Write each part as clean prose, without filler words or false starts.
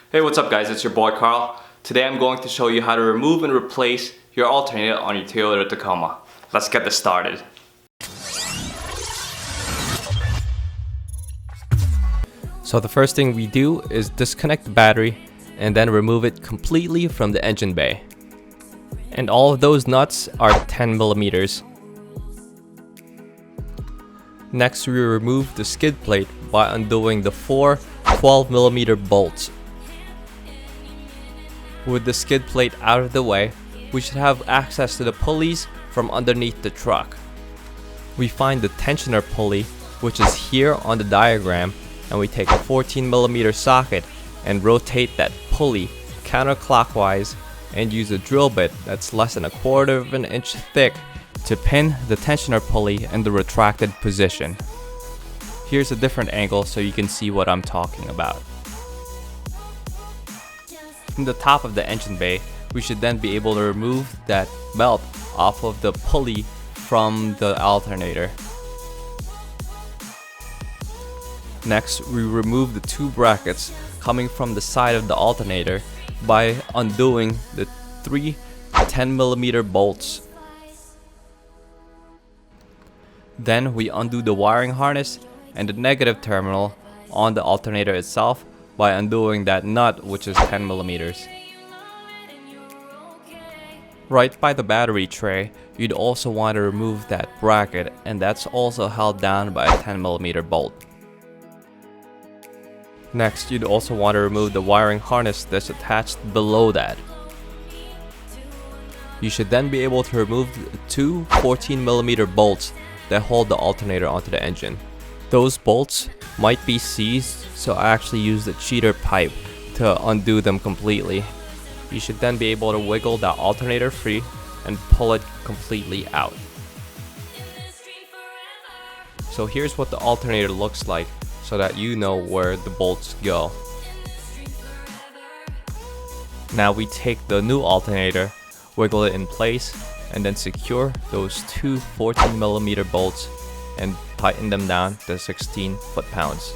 Hey, what's up guys, it's your boy Carl. Today I'm going to show you how to remove and replace your alternator on your Toyota Tacoma. Let's get this started. So the first thing we do is disconnect the battery and then remove it completely from the engine bay. And all of those nuts are 10 millimeters. Next, we remove the skid plate by undoing the four 12 millimeter bolts. With the skid plate out of the way, we should have access to the pulleys from underneath the truck. We find the tensioner pulley, which is here on the diagram, and we take a 14 millimeter socket and rotate that pulley counterclockwise and use a drill bit that's less than 1/4 of an inch thick to pin the tensioner pulley in the retracted position. Here's a different angle so you can see what I'm talking about. From the top of the engine bay, we should then be able to remove that belt off of the pulley from the alternator. Next, we remove the two brackets coming from the side of the alternator by undoing the three 10 millimeter bolts. Then we undo the wiring harness and the negative terminal on the alternator itself by undoing that nut, which is 10 millimeters. Right by the battery tray, you'd also want to remove that bracket, and that's also held down by a 10 millimeter bolt. Next, you'd also want to remove the wiring harness that's attached below that. You should then be able to remove the two 14 millimeter bolts that hold the alternator onto the engine. Those bolts might be seized, so I actually use the cheater pipe to undo them completely. You should then be able to wiggle the alternator free and pull it completely out. So here's what the alternator looks like so that you know where the bolts go. Now we take the new alternator, wiggle it in place, and then secure those two 14 millimeter bolts and tighten them down to 16 foot-pounds.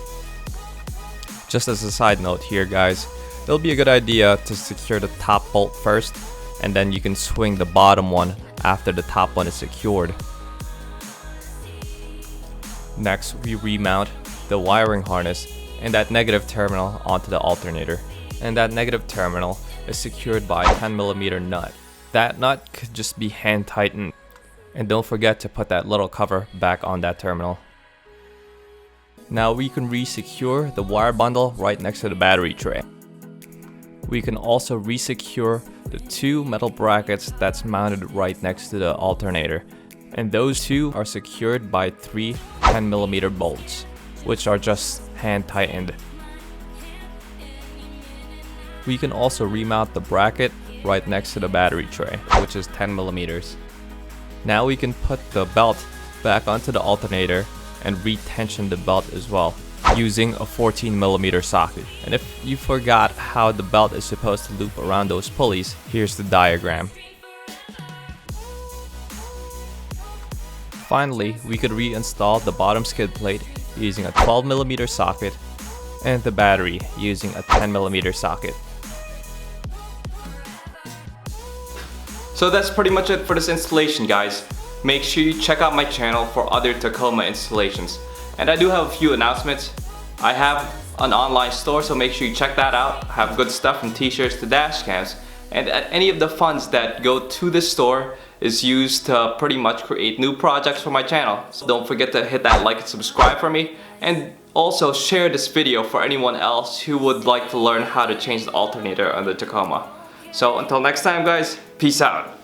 Just as a side note here guys, it'll be a good idea to secure the top bolt first, and then you can swing the bottom one after the top one is secured. Next, we remount the wiring harness and that negative terminal onto the alternator, and that negative terminal is secured by a 10 millimeter nut. That nut could just be hand tightened, and don't forget to put that little cover back on that terminal. Now we can re-secure the wire bundle right next to the battery tray. We can also re-secure the two metal brackets that's mounted right next to the alternator, and those two are secured by three 10 millimeter bolts, which are just hand tightened. We can also remount the bracket right next to the battery tray, which is 10 millimeters. Now we can put the belt back onto the alternator and re-tension the belt as well using a 14 millimeter socket. And if you forgot how the belt is supposed to loop around those pulleys, here's the diagram. Finally, we could reinstall the bottom skid plate using a 12 millimeter socket and the battery using a 10 millimeter socket. So that's pretty much it for this installation guys. Make sure you check out my channel for other Tacoma installations. And I do have a few announcements. I have an online store, so make sure you check that out. I have good stuff from t-shirts to dash cams. And any of the funds that go to this store is used to pretty much create new projects for my channel. So don't forget to hit that like and subscribe for me. And also share this video for anyone else who would like to learn how to change the alternator on the Tacoma. So until next time guys, peace out.